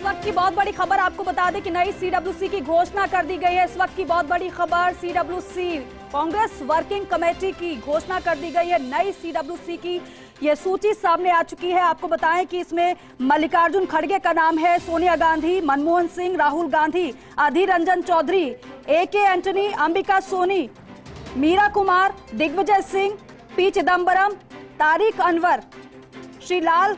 इस वक्त की बहुत बड़ी खबर आपको बता दें कि नई सीडब्ल्यूसी की घोषणा कर दी गई है। इस वक्त की बहुत बड़ी खबर सीडब्ल्यूसी कांग्रेस वर्किंग कमेटी की घोषणा कर दी गई है। नई सीडब्ल्यूसी की ये सूची सामने आ चुकी है। आपको बताएं कि इसमें मल्लिकार्जुन खड़गे का नाम है, सोनिया गांधी, मनमोहन सिंह, राहुल गांधी, अधीर रंजन चौधरी, AK एंटनी, अंबिका सोनी, मीरा कुमार, दिग्विजय सिंह, P चिदम्बरम, तारिक अनवर, श्रीलाल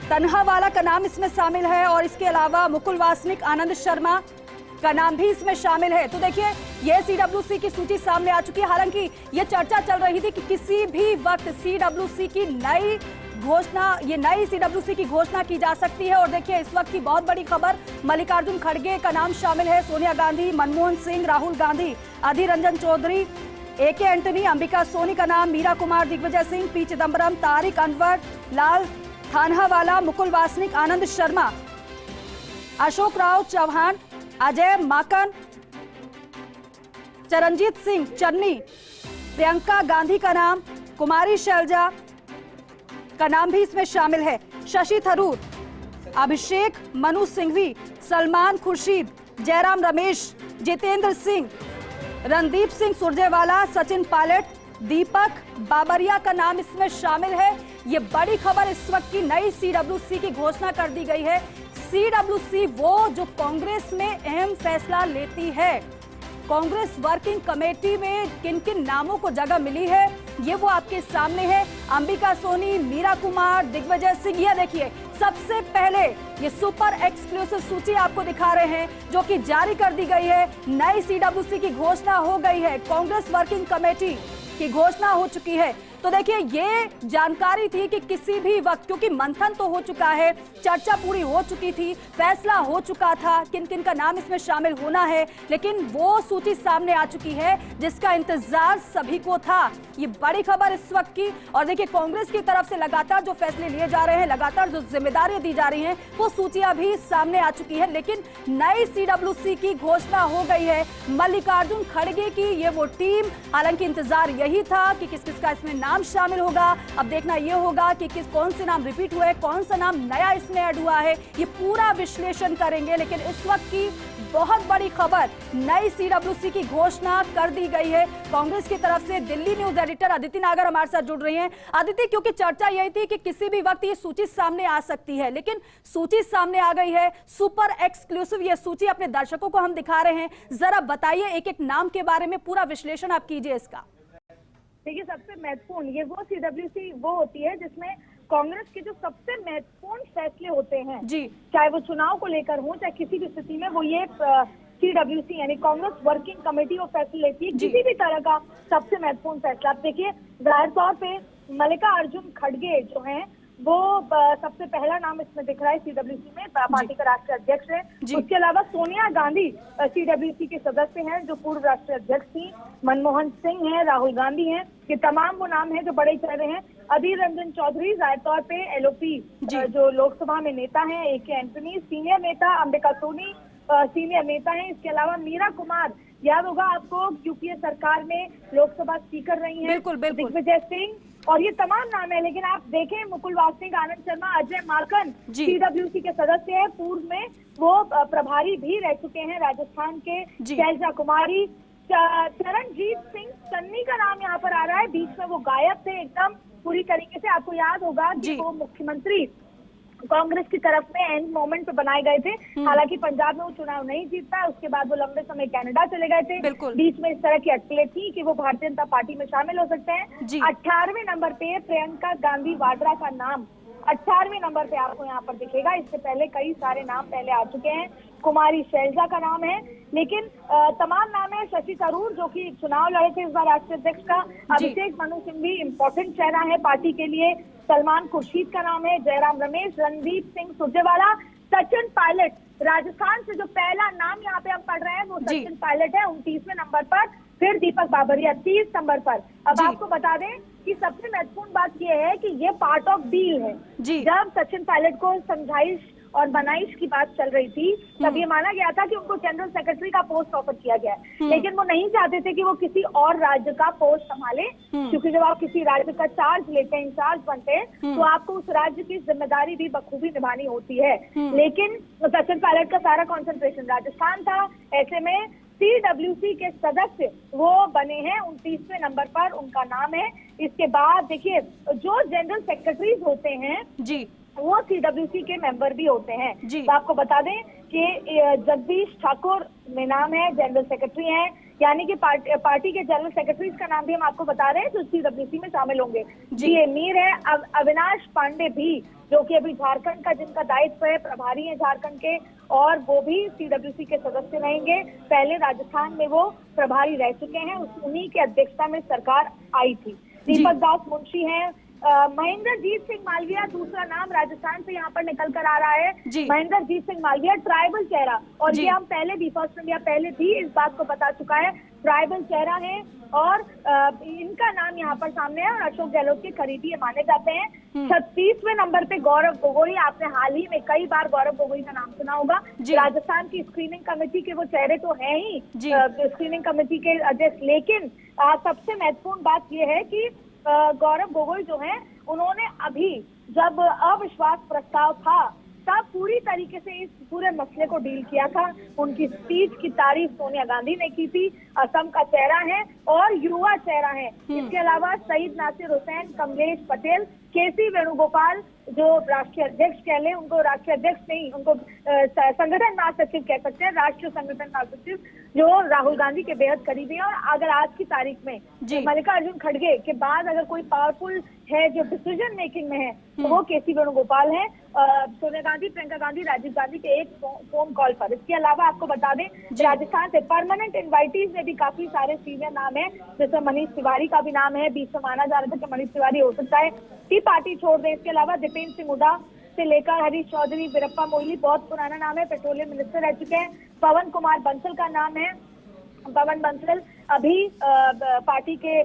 तन्हावाला का नाम इसमें शामिल है और इसके अलावा मुकुल वासनिक, आनंद शर्मा का नाम भी इसमें शामिल है। तो देखिए ये सीडब्ल्यूसी की सूची सामने आ चुकी है। हालांकि ये चर्चा चल रही थी कि किसी भी वक्त सीडब्ल्यूसी की नई सीडब्ल्यूसी की घोषणा की जा सकती है। और देखिए इस वक्त की बहुत बड़ी खबर, मल्लिकार्जुन खड़गे का नाम शामिल है, सोनिया गांधी, मनमोहन सिंह, राहुल गांधी, अधीर रंजन चौधरी, AK एंटनी, अंबिका सोनी का नाम, मीरा कुमार, दिग्विजय सिंह, P चिदम्बरम, तारिक अनवर, लाल थानहावाला, मुकुल वासनिक, आनंद शर्मा, अशोक राव चौहान, अजय माकन, चरणजीत सिंह चन्नी, प्रियंका गांधी का नाम, कुमारी शैलजा का नाम भी इसमें शामिल है, शशि थरूर, अभिषेक मनु सिंघवी, सलमान खुर्शीद, जयराम रमेश, जितेंद्र सिंह, रणदीप सिंह सुरजेवाला, सचिन पायलट, दीपक बाबरिया का नाम इसमें शामिल है। ये बड़ी खबर इस वक्त की नई सीडब्ल्यूसी की घोषणा कर दी गई है। सीडब्ल्यूसी वो जो कांग्रेस में अहम फैसला लेती है। कांग्रेस वर्किंग कमेटी में किन किन नामों को जगह मिली है ये वो आपके सामने है। अंबिका सोनी, मीरा कुमार, दिग्विजय सिंह, ये देखिए सबसे पहले ये सुपर एक्सक्लूसिव सूची आपको दिखा रहे हैं जो कि जारी कर दी गई है। नई सीडब्ल्यूसी की घोषणा हो गई है, कांग्रेस वर्किंग कमेटी की घोषणा हो चुकी है। तो देखिए ये जानकारी थी कि किसी भी वक्त, क्योंकि मंथन तो हो चुका है, चर्चा पूरी हो चुकी थी, फैसला हो चुका था किन किन का नाम इसमें शामिल होना है, लेकिन वो सूची सामने आ चुकी है जिसका इंतजार सभी को था। ये बड़ी खबर इस वक्त की। और देखिए कांग्रेस की तरफ से लगातार जो फैसले लिए जा रहे हैं, लगातार जो जिम्मेदारियां दी जा रही हैं, वो सूचियां भी सामने आ चुकी है। लेकिन नई सीडब्ल्यूसी की घोषणा हो गई है। मल्लिकार्जुन खड़गे की ये वो टीम, हालांकि इंतजार यही था कि किस किस का इसमें नाम शामिल होगा। अब देखना यह होगा कि कौन से नाम रिपीट हुए, कौन सा नाम नया इसमें ऐड हुआ है, ये पूरा विश्लेषण करेंगे। लेकिन इस वक्त की बहुत बड़ी खबर, नई सीडब्ल्यूसी की घोषणा कर दी गई है कांग्रेस की तरफ से। दिल्ली न्यूज एडिटर अदिति नागर हमारे साथ जुड़ रही हैं। अदिति, क्योंकि चर्चा यही थी कि किसी भी वक्त ये सूची सामने आ सकती है, लेकिन सूची सामने आ गई है, सुपर एक्सक्लूसिव ये सूची अपने दर्शकों को हम दिखा रहे हैं। जरा बताइए एक एक नाम के बारे में, पूरा विश्लेषण आप कीजिए इसका। देखिए सबसे महत्वपूर्ण ये वो सीडब्ल्यूसी वो होती है जिसमें कांग्रेस के जो सबसे महत्वपूर्ण फैसले होते हैं जी, चाहे वो चुनाव को लेकर हो चाहे किसी भी स्थिति में, वो ये सीडब्ल्यूसी यानी कांग्रेस वर्किंग कमेटी वो फैसले लेती है किसी भी तरह का सबसे महत्वपूर्ण फैसला। आप देखिए जाहिर तौर पे मल्लिकार्जुन खड़गे जो हैं वो सबसे पहला नाम इसमें दिख रहा है सीडब्ल्यूसी में, पार्टी का राष्ट्रीय अध्यक्ष है। उसके अलावा सोनिया गांधी सीडब्ल्यूसी के सदस्य हैं जो पूर्व राष्ट्रीय अध्यक्ष थी, मनमोहन सिंह हैं, राहुल गांधी हैं, ये तमाम वो नाम हैं जो बड़े चल रहे हैं। अधीर रंजन चौधरी जाहिर तौर पे LOP जो लोकसभा में नेता हैं, AK एंटनी सीनियर नेता, अंबिका सोनी सीनियर नेता हैं। इसके अलावा मीरा कुमार, याद होगा आपको यूपीए सरकार में लोकसभा स्पीकर रही हैं, दिग्विजय सिंह, और ये तमाम नाम है। लेकिन आप देखें मुकुल वासनिक, आनंद शर्मा, अजय माकन सीडब्ल्यूसी के सदस्य हैं, पूर्व में वो प्रभारी भी रह चुके हैं राजस्थान के। शैलजा कुमारी, चरणजीत सिंह चन्नी का नाम यहाँ पर आ रहा है, बीच में वो गायब थे एकदम पूरी तरीके से। आपको याद होगा कि वो मुख्यमंत्री कांग्रेस की तरफ में एंड मोमेंट पे बनाए गए थे। हालांकि पंजाब में वो चुनाव नहीं जीता, उसके बाद वो लंबे समय कनाडा चले गए थे। बीच में इस तरह की अटकलें थी कि वो भारतीय जनता पार्टी में शामिल हो सकते हैं। 18वें नंबर पे प्रियंका गांधी वाड्रा का नाम 18वें नंबर पे आपको यहाँ पर दिखेगा। इससे पहले कई सारे नाम पहले आ चुके हैं, कुमारी शैलजा का नाम है, लेकिन तमाम नाम है। शशि थरूर जो कि चुनाव लड़े थे इस बार राष्ट्रीय अध्यक्ष का, अभिषेक मनु सिंघवी इम्पोर्टेंट चेहरा है पार्टी के लिए, सलमान खुर्शीद का नाम है, जयराम रमेश, रणदीप सिंह सुरजेवाला, सचिन पायलट राजस्थान से जो पहला नाम यहाँ पे हम पढ़ रहे हैं वो सचिन पायलट है 29वें नंबर पर, फिर दीपक बाबरिया 30 नंबर पर। अब आपको बता दें कि सबसे महत्वपूर्ण बात यह है कि ये पार्ट ऑफ डील है। जब सचिन पायलट को समझाइश और बनाइश की बात चल रही थी, तब ये माना गया था कि उनको जनरल सेक्रेटरी का पोस्ट ऑफर किया गया है। लेकिन वो नहीं चाहते थे कि वो किसी और राज्य का पोस्ट संभाले, क्योंकि जब आप किसी राज्य का चार्ज लेते हैं, इंचार्ज बनते हैं, तो आपको उस राज्य की जिम्मेदारी भी बखूबी निभानी होती है। लेकिन सचिन पायलट का सारा कॉन्सेंट्रेशन राजस्थान था। ऐसे में CWC के सदस्य वो बने हैं 29वें नंबर पर, उनका नाम है। इसके बाद देखिए, जो जनरल सेक्रेटरीज होते हैं जी, वो CWC के मेंबर भी होते हैं। तो आपको बता दें कि जगदीश ठाकुर में नाम है, जनरल सेक्रेटरी हैं, यानी कि पार्टी के जनरल सेक्रेटरीज का नाम भी हम आपको बता रहे हैं जो CWC में शामिल होंगे। जी मीर है, अविनाश पांडे भी, जो कि अभी झारखंड का जिनका दायित्व है, प्रभारी है झारखंड के, और वो भी CWC के सदस्य रहेंगे। पहले राजस्थान में वो प्रभारी रह चुके हैं, उन्हीं की अध्यक्षता में सरकार आई थी। दीपक दास मुंशी हैं। महेंद्रजीत सिंह मालविया दूसरा नाम राजस्थान से यहाँ पर निकल कर आ रहा है। महेंद्रजीत सिंह मालविया ट्राइबल चेहरा, और ये हम पहले भी फर्स्ट इंडिया पहले भी इस बात को बता चुका है, ट्राइबल चेहरा है, और इनका नाम यहाँ पर सामने है और अशोक गहलोत के करीबी ये माने जाते हैं। 36वें नंबर पे गौरव गोगोई, आपने हाल ही में कई बार गौरव गोगोई का नाम सुना होगा। राजस्थान की स्क्रीनिंग कमेटी के वो चेहरे तो हैं ही, स्क्रीनिंग कमेटी के अध्यक्ष, लेकिन सबसे महत्वपूर्ण बात ये है कि गौरव गोगोई जो हैं, उन्होंने अभी जब अविश्वास प्रस्ताव था तब पूरी तरीके से इस पूरे मसले को डील किया था। उनकी स्पीच की तारीफ सोनिया गांधी ने की थी। असम का चेहरा है और युवा चेहरा है। इसके अलावा सईद नासिर हुसैन, कमलेश पटेल, KC वेणुगोपाल, जो राष्ट्रीय अध्यक्ष कह लें, उनको राष्ट्रीय अध्यक्ष नहीं, उनको संगठन महासचिव कह सकते हैं, राष्ट्रीय संगठन महासचिव, जो राहुल गांधी के बेहद करीबी है। और अगर आज की तारीख में मल्लिकार्जुन खड़गे के बाद अगर कोई पावरफुल है जो डिसीजन मेकिंग में है, तो वो KC वेणुगोपाल है, सोनिया गांधी, प्रियंका गांधी, राजीव गांधी के एक फोन कॉल पर। इसके अलावा आपको बता दें, राजस्थान से परमानेंट इन्वाइटीज में भी काफी सारे सीनियर नाम है, जैसे मनीष तिवारी का भी नाम है, बीच में माना जा रहा था कि मनीष तिवारी हो सकता है टी पार्टी छोड़ दे। इसके अलावा दीपेंद्र सिंह हुड्डा से लेकर हरीश चौधरी, वीरप्पा मोइली, बहुत पुराना नाम है, पेट्रोलियम मिनिस्टर रह चुके हैं। पवन कुमार बंसल का नाम है, पवन बंसल अभी पार्टी के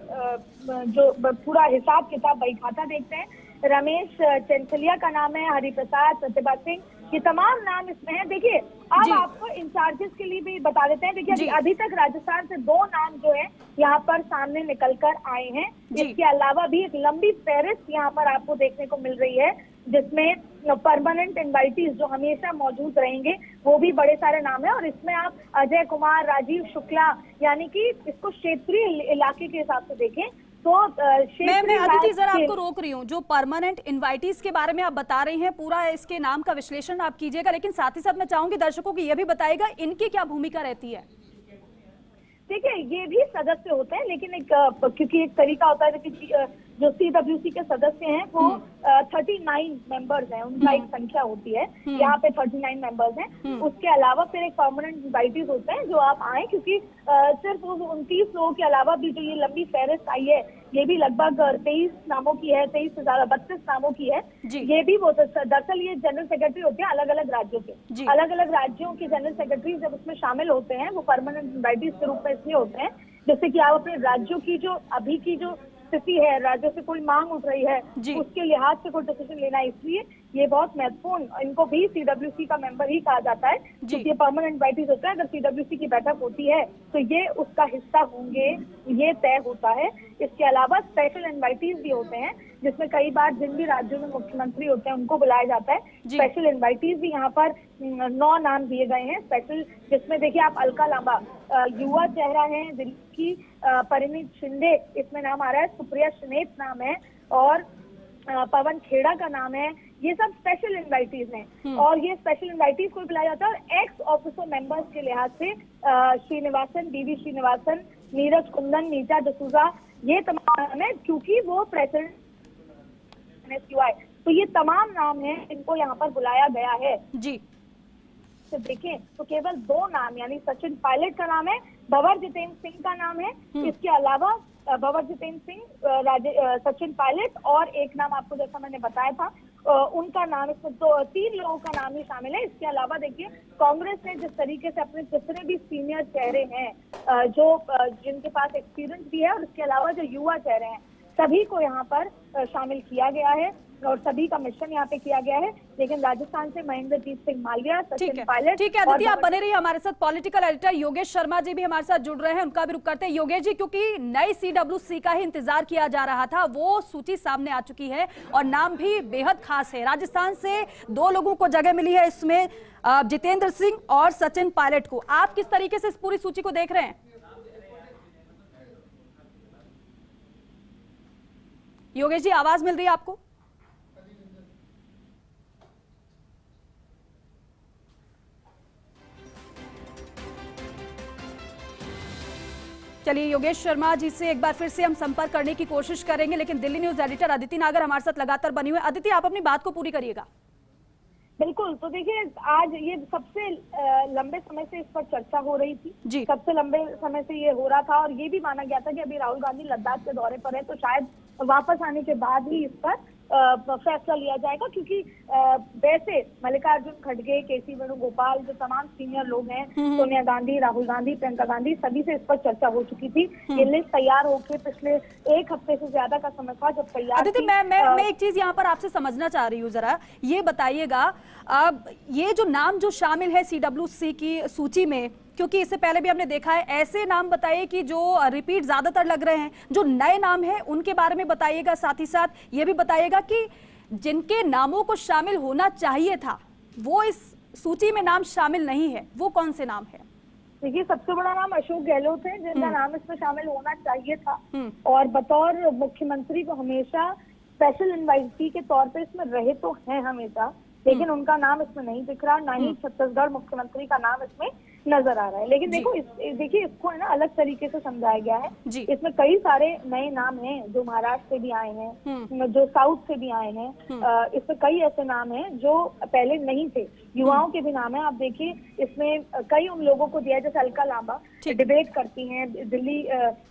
जो पूरा हिसाब किताब बही खाता देखते हैं। रमेश चंचलिया का नाम है, हरिप्रसाद, प्रतिभा सिंह, ये तमाम नाम इसमें है। देखिए, अब आपको इंचार्जेस के लिए भी बता देते हैं। देखिए, अभी तक राजस्थान से 2 नाम जो है यहाँ पर सामने निकल कर आए हैं। इसके अलावा भी एक लंबी फहरिस्त यहाँ पर आपको देखने को मिल रही है, जिसमें परमानेंट इन्वाइटीज जो हमेशा मौजूद रहेंगे, वो भी बड़े सारे नाम है। और इसमें आप अजय कुमार, राजीव शुक्ला, यानी कि इसको क्षेत्रीय इलाके के हिसाब से देखें तो मैं अदिति जरा आपको रोक रही हूँ। जो परमानेंट इनवाइटीज के बारे में आप बता रही हैं, पूरा इसके नाम का विश्लेषण आप कीजिएगा, लेकिन साथ ही साथ मैं चाहूंगी दर्शकों को यह भी बताएगा इनकी क्या भूमिका रहती है। देखिए, ये भी सदस्य होते हैं, लेकिन एक क्योंकि एक तरीका होता है कि जो CWC के सदस्य हैं वो 39 मेंबर्स हैं, उनका एक संख्या होती है, यहाँ पे 39 मेंबर्स हैं। उसके अलावा फिर एक परमानेंट इन्वाइटीज होते हैं जो आप आए, क्योंकि सिर्फ 29 लोगों के अलावा भी जो ये लंबी फहरिस्त आई है, ये भी लगभग 23 नामों की है, 23 से ज्यादा 32 नामों की है। ये भी वो दरअसल ये जनरल सेक्रेटरी होते हैं अलग अलग राज्यों के, अलग अलग राज्यों के जनरल सेक्रेटरी जब उसमें शामिल होते हैं, वो परमानेंट इन्वाइटीज के रूप में इसलिए होते हैं जैसे कि आप अपने राज्यों की जो अभी की जो स्थिति है, राज्यों से कोई मांग उठ रही है, उसके लिहाज से कोई डिसीजन लेना है, इसलिए ये बहुत महत्वपूर्ण, इनको भी CWC का मेंबर ही कहा जाता है, क्योंकि ये परमानेंट इन्वाइटीज होता है। अगर CWC की बैठक होती है तो ये उसका हिस्सा होंगे, ये तय होता है। इसके अलावा स्पेशल इन्वाइटीज भी होते हैं, जिसमें कई बार जिन भी राज्यों में मुख्यमंत्री होते हैं उनको बुलाया जाता है। स्पेशल इन्वाइटीज भी यहाँ पर 9 नाम दिए गए हैं स्पेशल, जिसमें देखिए आप अलका लांबा युवा चेहरा है, दिल्ली की परिणीत शिंदे इसमें नाम आ रहा है, सुप्रिया श्रीनेत नाम है, और पवन खेड़ा का नाम है। ये सब स्पेशल इन्वाइटीज हैं, और ये स्पेशल इन्वाइटीज को बुलाया जाता है। और एक्स ऑफिसर मेंबर्स के लिहाज से श्रीनिवासन, DV श्रीनिवासन, नीरज कुंदन, नीचा डसूजा, ये तमाम नाम है, क्योंकि वो प्रेसिडेंट, तो ये तमाम नाम है, इनको यहाँ पर बुलाया गया है। जी तो देखें तो केवल 2 नाम, यानी सचिन पायलट का नाम है, भंवर जितेंद्र सिंह का नाम है। इसके अलावा भंवर जितेंद्र सिंह, सचिन पायलट, और एक नाम आपको जैसा मैंने बताया था उनका नाम, इसमें 3 लोगों का नाम ही शामिल है। इसके अलावा देखिए, कांग्रेस ने जिस तरीके से अपने जितने भी सीनियर चेहरे हैं, जो जिनके पास एक्सपीरियंस भी है, और इसके अलावा जो युवा चेहरे हैं, सभी को यहाँ पर शामिल किया गया है। और सभी का मिश्रण यहाँ पे किया गया है। लेकिन राजस्थान से महेंद्रजीत सिंह मालविया, सचिन पायलट। ठीक है अदिति, आप बने रहिए हमारे साथ। पॉलिटिकल एडिटर योगेश शर्मा जी भी हमारे साथ जुड़ रहे हैं, उनका भी रुख करते हैं। योगेश जी, क्योंकि नई CWC का ही इंतजार किया जा रहा था, वो सूची सामने आ चुकी है और नाम भी बेहद खास है। राजस्थान से 2 लोगों को जगह मिली है इसमें, जितेंद्र सिंह और सचिन पायलट को। आप किस तरीके से इस पूरी सूची को देख रहे हैं? योगेश जी, आवाज मिल रही है आपको? चलिए, योगेश शर्मा जी से एक बार फिर से हम संपर्क करने की कोशिश करेंगे, लेकिन दिल्ली न्यूज एडिटर अदिति नागर हमारे साथ लगातार बनी हुई है। अदिति, आप अपनी बात को पूरी करिएगा। बिल्कुल, तो देखिए आज ये सबसे लंबे समय से इस पर चर्चा हो रही थी जी। सबसे लंबे समय से ये हो रहा था और ये भी माना गया था कि अभी राहुल गांधी लद्दाख के दौरे पर है, तो शायद वापस आने के बाद ही इस पर फैसला लिया जाएगा, क्योंकि वैसे मल्लिकार्जुन खड़गे, केसी वेणुगोपाल, जो तमाम सीनियर लोग हैं, सोनिया गांधी, राहुल गांधी, प्रियंका गांधी, सभी से इस पर चर्चा हो चुकी थी। ये लिस्ट तैयार होकर पिछले 1 हफ्ते से ज्यादा का समय था जब तैयार थी। मैं एक चीज यहाँ पर आपसे समझना चाह रही हूँ, जरा ये बताइएगा, अब ये जो नाम जो शामिल है CWC की सूची में, क्योंकि इससे पहले भी हमने देखा है, ऐसे नाम बताइए कि जो रिपीट ज्यादातर लग रहे हैं, जो नए नाम हैं उनके बारे में बताइएगा। साथ ही साथ ये भी बताइएगा कि जिनके नामों को शामिल होना चाहिए था वो इस सूची में नाम शामिल नहीं है, वो कौन से नाम है? देखिए, सबसे बड़ा नाम अशोक गहलोत है, जिनका नाम इसमें शामिल होना चाहिए था और बतौर मुख्यमंत्री को हमेशा स्पेशल इन्वाइटी के तौर पर इसमें रहे तो हैं हमेशा, लेकिन उनका नाम इसमें नहीं दिख रहा, ना ही छत्तीसगढ़ मुख्यमंत्री का नाम इसमें नजर आ रहा है। लेकिन देखो, देखिए इसको है ना अलग तरीके से समझाया गया है। इसमें कई सारे नए नाम हैं जो महाराष्ट्र से भी आए हैं, जो साउथ से भी आए हैं। इसमें कई ऐसे नाम हैं जो पहले नहीं थे, युवाओं के भी नाम है। आप देखिए, इसमें कई उन लोगों को दिया, जैसे अलका लांबा डिबेट करती हैं, दिल्ली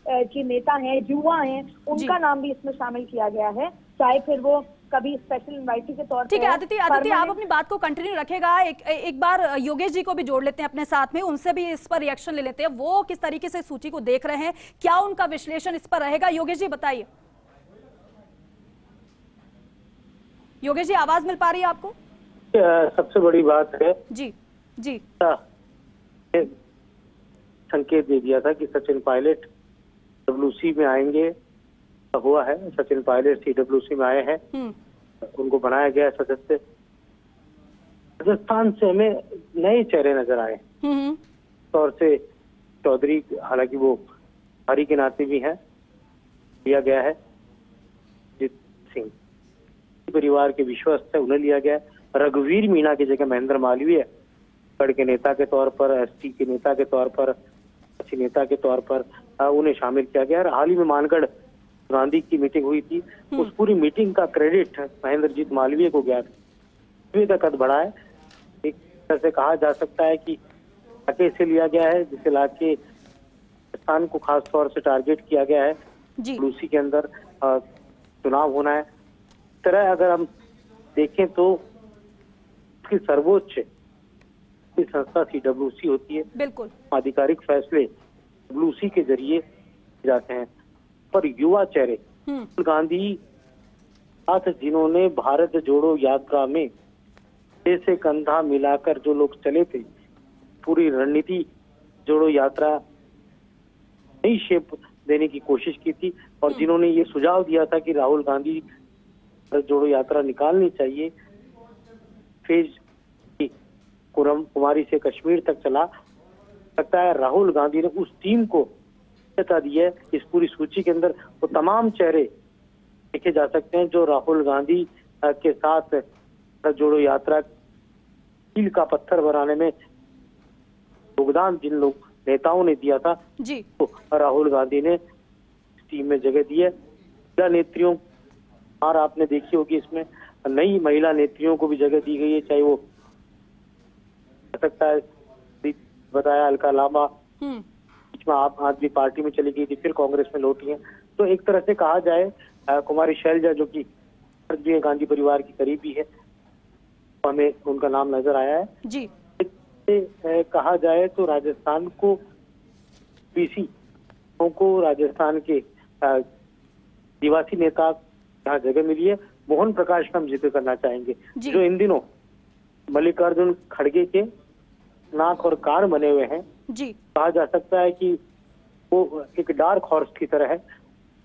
की नेता हैं, युवा हैं, उनका नाम भी इसमें शामिल किया गया है, चाहे फिर वो कभी स्पेशल इन्वाइटी के तौर पर। ठीक है अदिति, आप अपनी बात को कंटिन्यू रखेगा। एक बार योगेश जी को भी जोड़ लेते हैं अपने साथ में, उनसे भी इस पर रिएक्शन ले लेते हैं, वो किस तरीके से सूची को देख रहे हैं, क्या उनका विश्लेषण इस पर रहेगा। योगेश जी बताइए। योगेश जी, आवाज मिल पा रही है आपको? सबसे बड़ी बात है जी जी, संकेत दे दिया था कि सचिन पायलट WC में आएंगे, हुआ है। सचिन पायलट CWC में आए हैं, उनको बनाया गया सदस्य। राजस्थान से हमें नए चेहरे नजर आए तौर से चौधरी, हालांकि वो हरी के नाते भी हैं, लिया गया है। जीत सिंह परिवार के विश्वस्त है, उन्हें लिया गया है। रघुवीर मीणा की जगह महेंद्र मालवीय गढ़ के नेता के तौर पर, ST के नेता के तौर पर, अच्छी नेता के तौर पर उन्हें शामिल किया गया। हाल ही में मानगढ़ गांधी की मीटिंग हुई थी, उस पूरी मीटिंग का क्रेडिट महेंद्रजीत मालवीय को गया था। का कद बढ़ा है, एक तरह से कहा जा सकता है कि इलाके से लिया गया है, जिस इलाके राजस्थान को खास तौर से टारगेट किया गया है। लूसी के अंदर चुनाव होना है। इस तरह अगर हम देखें तो इसकी सर्वोच्च संस्था CWC होती है। बिल्कुल, आधिकारिक फैसले WC के जरिए जाते हैं। पर युवा चेहरे, राहुल गांधी साथ जिन्होंने भारत जोड़ो यात्रा में से कंधा मिलाकर जो लोग चले थे, पूरी रणनीति जोड़ो यात्रा नई शेप देने की कोशिश की थी, और जिन्होंने ये सुझाव दिया था कि राहुल गांधी भारत जोड़ो यात्रा निकालनी चाहिए, फेज कुमारी से कश्मीर तक चला। लगता है राहुल गांधी ने उस टीम को बता दी है। इस पूरी सूची के अंदर वो तमाम चेहरे देखे जा सकते हैं जो राहुल गांधी के साथ जोड़ो यात्रा कील का पत्थर बनाने में योगदान जिन लोग नेताओं ने दिया था जी, तो राहुल गांधी ने टीम में जगह दी है। महिला नेत्रियों और आपने देखी होगी, इसमें नई महिला नेत्रियों को भी जगह दी गई है, चाहे वो सकता है बताया अलका लांबा बीच में आप आदमी पार्टी में चली गई थी, फिर कांग्रेस में लौटी है। तो एक तरह से कहा जाए कुमारी शैलजा जो कि गांधी परिवार की करीबी है, हमें उनका नाम नजर आया है जी। कहा जाए तो राजस्थान को BC को राजस्थान के आदिवासी नेता जहाँ जगह मिली है, मोहन प्रकाश का हम जिक्र करना चाहेंगे, जी। जो इन दिनों मल्लिकार्जुन खड़गे के नाक और कान बने हुए हैं। जी। कहा जा सकता है कि वो एक डार्क हॉर्स की तरह है।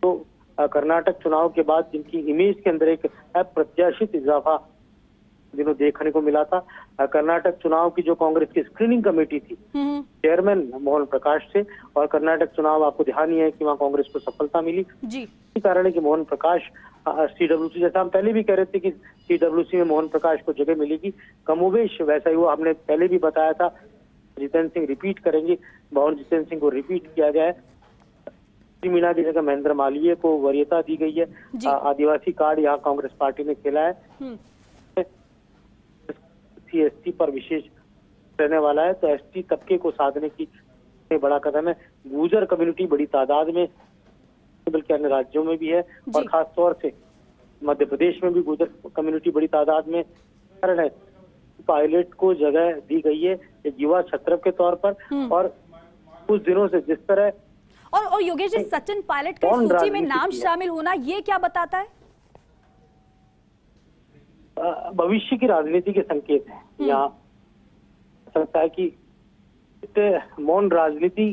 तो कर्नाटक चुनाव के बाद जिनकी इमेज के अंदर एक अप्रत्याशित इजाफा दिनों देखने को मिला था। कर्नाटक चुनाव की जो कांग्रेस की स्क्रीनिंग कमेटी थी, चेयरमैन मोहन प्रकाश थे, और कर्नाटक चुनाव आपको ध्यान ही है कि वहाँ कांग्रेस को सफलता मिली। जी। इसी कारण है कि मोहन प्रकाश सीडब्ल्यूसी, जैसा हम पहले भी कह रहे थे कि सीडब्ल्यूसी में मोहन प्रकाश को जगह मिलेगी, कमोबेश वैसा ही हुआ। हमने पहले भी बताया था, जितेंद्र सिंह रिपीट करेंगे, मोहन जितेंद्र सिंह को रिपीट किया गया है। मीणा की जगह महेंद्र मालवीय को वरीयता दी गई है। आदिवासी कार्ड यहाँ कांग्रेस पार्टी ने खेला है। SC पर विशेष रहने वाला है, तो ST तबके को साधने की बड़ा कदम है। गुर्जर कम्युनिटी बड़ी तादाद में, बल्कि अन्य राज्यों में भी है, और खास तौर से मध्य प्रदेश में भी गुर्जर कम्युनिटी बड़ी तादाद में कारण है। पायलट को जगह दी गई है एक युवा छत्रप के तौर पर, और कुछ दिनों से जिस तरह और योगेश जी, सचिन पायलट की सूची में नाम शामिल होना ये क्या बताता है? भविष्य की राजनीति के संकेत है। यहाँ सकता है कि मौन राजनीति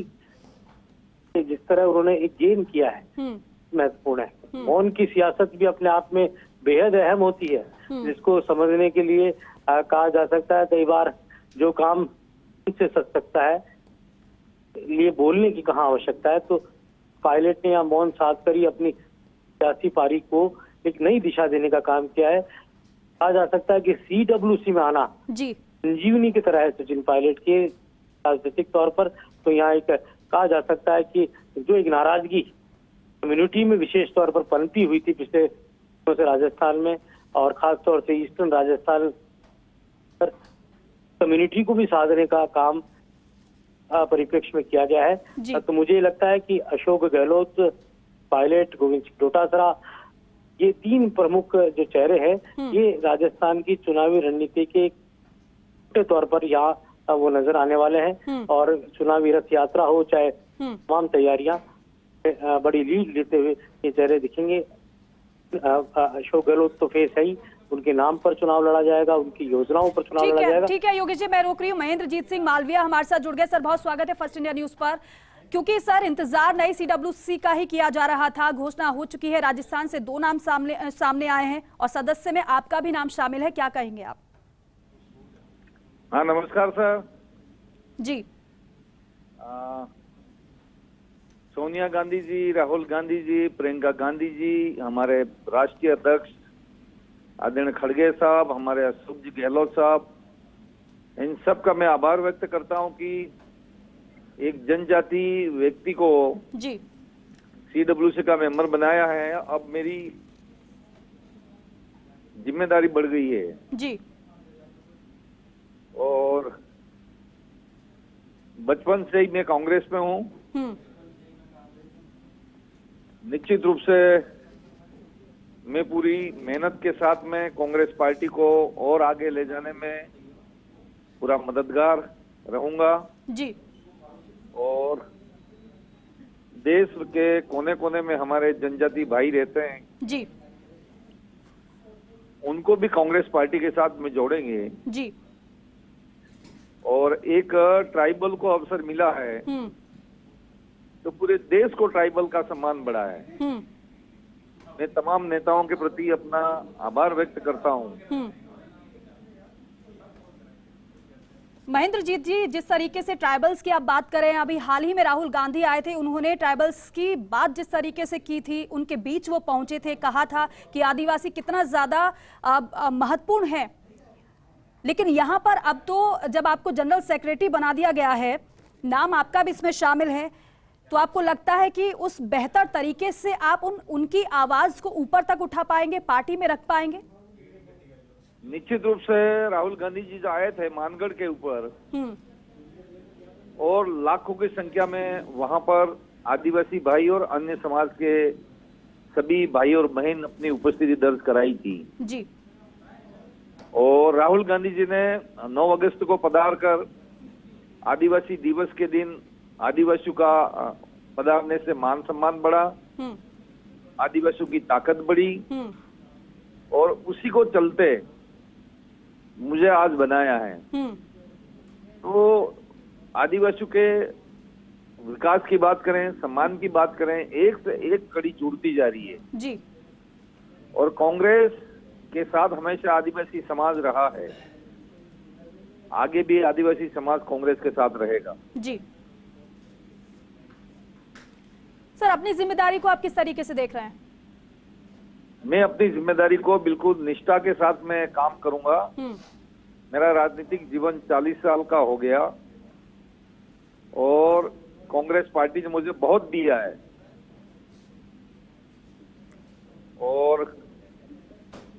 जिस तरह उन्होंने एक गेम किया है महत्वपूर्ण है। मौन की सियासत भी अपने आप में बेहद अहम होती है, जिसको समझने के लिए कहा जा सकता है कई बार जो काम से सच सकता है, लिए बोलने की कहाँ आवश्यकता है। तो पायलट ने यहाँ मौन साध कर ही अपनी सियासी पारी को एक नई दिशा देने का काम किया है। कहा जा सकता है कि CWC में आना संजीवनी की तरह है सचिन पायलट के राजनीतिक तौर पर। तो यहाँ एक कहा जा सकता है कि जो एक नाराजगी कम्युनिटी में विशेष तौर पर पनपी हुई थी पिछले दिनों से राजस्थान में, और खास तौर से ईस्टर्न राजस्थान पर कम्युनिटी को भी साधने का काम परिप्रेक्ष्य में किया गया है। तो मुझे लगता है कि अशोक गहलोत, पायलट, गोविंद सिंह डोटासरा, ये तीन प्रमुख जो चेहरे हैं, ये राजस्थान की चुनावी रणनीति के छोटे तौर पर यहाँ वो नजर आने वाले हैं। और चुनावी रथ यात्रा हो चाहे तमाम तैयारियां, बड़ी लीड लेते हुए ये चेहरे दिखेंगे। अशोक गहलोत तो फेस है ही, उनके नाम पर चुनाव लड़ा जाएगा, उनकी योजनाओं पर चुनाव लड़ा जाएगा। ठीक है योगेश जी, मैं रोक रही हूँ। महेंद्रजीत सिंह मालवीय हमारे साथ जुड़ गए। सर, बहुत स्वागत है फर्स्ट इंडिया न्यूज पर। क्योंकि सर, इंतजार नई CWC का ही किया जा रहा था, घोषणा हो चुकी है, राजस्थान से 2 नाम सामने आए हैं और सदस्य में आपका भी नाम शामिल है, क्या कहेंगे आप? हाँ, नमस्कार सर जी। सोनिया गांधी जी, राहुल गांधी जी, प्रियंका गांधी जी, हमारे राष्ट्रीय अध्यक्ष आदरणीय खड़गे साहब, हमारे अशोक जी गहलोत साहब, इन सब का मैं आभार व्यक्त करता हूं कि एक जनजाति व्यक्ति को CWC का मेंबर बनाया है। अब मेरी जिम्मेदारी बढ़ गई है जी। और बचपन से ही मैं कांग्रेस में हूं। निश्चित रूप से मैं पूरी मेहनत के साथ में कांग्रेस पार्टी को और आगे ले जाने में पूरा मददगार रहूंगा जी। और देश के कोने कोने में हमारे जनजाति भाई रहते हैं जी, उनको भी कांग्रेस पार्टी के साथ में जोड़ेंगे जी। और एक ट्राइबल को अवसर मिला है तो पूरे देश को ट्राइबल का सम्मान बढ़ा है। मैं तमाम नेताओं के प्रति अपना आभार व्यक्त करता हूं। महेंद्रजीत जी, जिस तरीके से ट्राइबल्स की आप बात कर रहे हैं, अभी हाल ही में राहुल गांधी आए थे, उन्होंने ट्राइबल्स की बात जिस तरीके से की थी, उनके बीच वो पहुंचे थे, कहा था कि आदिवासी कितना ज्यादा महत्वपूर्ण है। लेकिन यहाँ पर अब तो जब आपको जनरल सेक्रेटरी बना दिया गया है, नाम आपका भी इसमें शामिल है, तो आपको लगता है कि उस बेहतर तरीके से आप उनकी आवाज को ऊपर तक उठा पाएंगे, पार्टी में रख पाएंगे? निश्चित रूप से राहुल गांधी जी जो आए थे मानगढ़ के ऊपर, और लाखों की संख्या में वहां पर आदिवासी भाई और अन्य समाज के सभी भाई और बहन अपनी उपस्थिति दर्ज कराई थी जी। और राहुल गांधी जी ने 9 अगस्त को पधार कर आदिवासी दिवस के दिन आदिवासियों का पधारने से मान सम्मान बढ़ा, आदिवासियों की ताकत बढ़ी और उसी को चलते मुझे आज बनाया है। तो आदिवासियों के विकास की बात करें, सम्मान की बात करें, एक से एक कड़ी जुड़ती जा रही है जी। और कांग्रेस के साथ हमेशा आदिवासी समाज रहा है, आगे भी आदिवासी समाज कांग्रेस के साथ रहेगा जी। सर, अपनी जिम्मेदारी को आप किस तरीके से देख रहे हैं? मैं अपनी जिम्मेदारी को बिल्कुल निष्ठा के साथ मैं काम करूंगा। मेरा राजनीतिक जीवन 40 साल का हो गया और कांग्रेस पार्टी ने मुझे बहुत दिया है और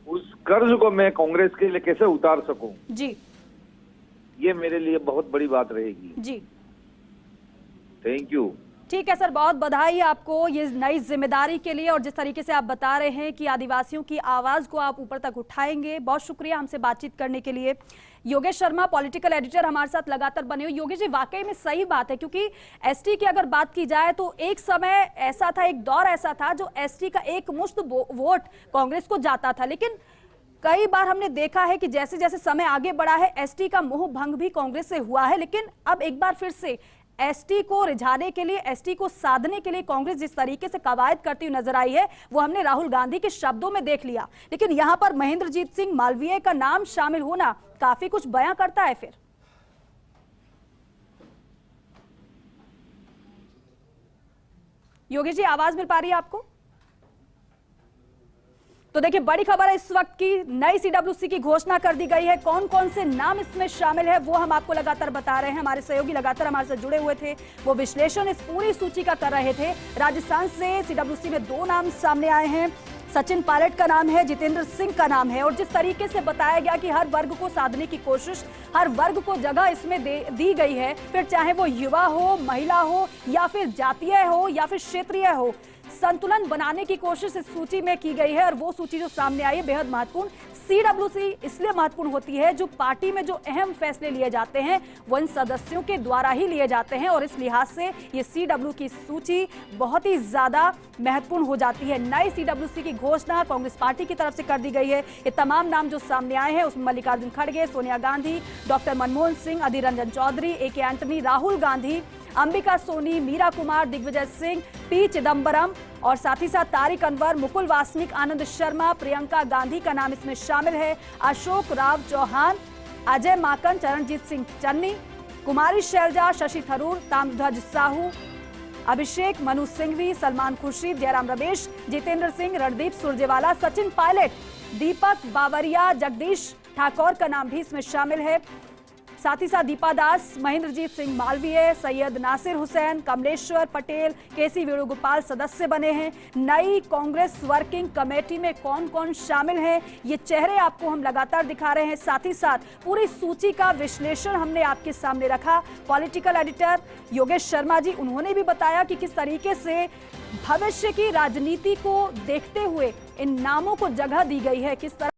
उस कर्ज को मैं कांग्रेस के लिए कैसे उतार सकूं जी, ये मेरे लिए बहुत बड़ी बात रहेगी जी। Thank you. ठीक है सर, बहुत बधाई आपको ये नई जिम्मेदारी के लिए और जिस तरीके से आप बता रहे हैं कि आदिवासियों की आवाज को आप ऊपर तक उठाएंगे। बहुत शुक्रिया हमसे बातचीत करने के लिए। योगेश शर्मा, पॉलिटिकल एडिटर, हमारे साथ लगातार बने हुए। योगेश जी, वाकई में सही बात है, क्योंकि एसटी की अगर बात की जाए तो एक समय ऐसा था, एक दौर ऐसा था जो एसटी का एक मुश्त वोट कांग्रेस को जाता था, लेकिन कई बार हमने देखा है कि जैसे जैसे समय आगे बढ़ा है एसटी का मोह भंग भी कांग्रेस से हुआ है। लेकिन अब एक बार फिर से एसटी को रिझाने के लिए, एसटी को साधने के लिए कांग्रेस जिस तरीके से कवायद करती हुई नजर आई है वो हमने राहुल गांधी के शब्दों में देख लिया। लेकिन यहां पर महेंद्रजीत सिंह मालवीय का नाम शामिल होना काफी कुछ बयां करता है। फिर योगेश जी, आवाज मिल पा रही है आपको? तो देखिए, बड़ी खबर है इस वक्त की, नई सीडब्ल्यूसी की घोषणा कर दी गई है। कौन कौन से नाम इसमें शामिल है वो हम आपको लगातार बता रहे हैं। हमारे सहयोगी लगातार हमारे साथ जुड़े हुए थे, वो विश्लेषण इस पूरी सूची का कर रहे थे। राजस्थान से सीडब्ल्यूसी में 2 नाम सामने आए हैं। सचिन पायलट का नाम है, जितेंद्र सिंह का नाम है। और जिस तरीके से बताया गया कि हर वर्ग को साधने की कोशिश, हर वर्ग को जगह इसमें दी गई है, फिर चाहे वो युवा हो, महिला हो, या फिर जातीय हो, या फिर क्षेत्रीय हो, संतुलन बनाने की कोशिश इस सूची में की गई है। और वो सूची जो सामने आई है बेहद महत्वपूर्ण। सीडब्ल्यूसी इसलिए महत्वपूर्ण होती है, जो पार्टी में जो अहम फैसले लिए जाते हैं वो इन सदस्यों के द्वारा ही लिए जाते हैं, और इस लिहाज से ये सीडब्ल्यू की सूची बहुत ही ज्यादा महत्वपूर्ण हो जाती है। नई सीडब्ल्यूसी की घोषणा कांग्रेस पार्टी की तरफ से कर दी गई है। ये तमाम नाम जो सामने आए हैं उसमें मल्लिकार्जुन खड़गे, Sonia Gandhi, doctor Manmohan Singh, Adhir Ranjan Chowdhury, A K. Antony, Rahul Gandhi, Ambika Soni, Meira Kumar, Digvijaya Singh, P Chidambaram और साथ ही साथ तारिक अनवर, मुकुल वासनिक, आनंद शर्मा, प्रियंका गांधी का नाम इसमें शामिल है। अशोक राव चौहान, अजय माकन, चरणजीत सिंह चन्नी, कुमारी शैलजा, शशि थरूर, ताम्रध्वज साहू, अभिषेक मनु सिंघवी, सलमान खुर्शीद, जयराम रमेश, जितेंद्र सिंह, रणदीप सुरजेवाला, सचिन पायलट, दीपक बावरिया, जगदीश ठाकुर का नाम भी इसमें शामिल है। साथ ही साथ दीपा दास, महेंद्रजीत सिंह मालवीय, सैयद नासिर हुसैन, कमलेश्वर पटेल, केसी वेणुगोपाल सदस्य बने हैं। नई कांग्रेस वर्किंग कमेटी में कौन कौन शामिल हैं, ये चेहरे आपको हम लगातार दिखा रहे हैं। साथ ही साथ पूरी सूची का विश्लेषण हमने आपके सामने रखा। पॉलिटिकल एडिटर योगेश शर्मा जी, उन्होंने भी बताया कि किस तरीके से भविष्य की राजनीति को देखते हुए इन नामों को जगह दी गई है, किस तरह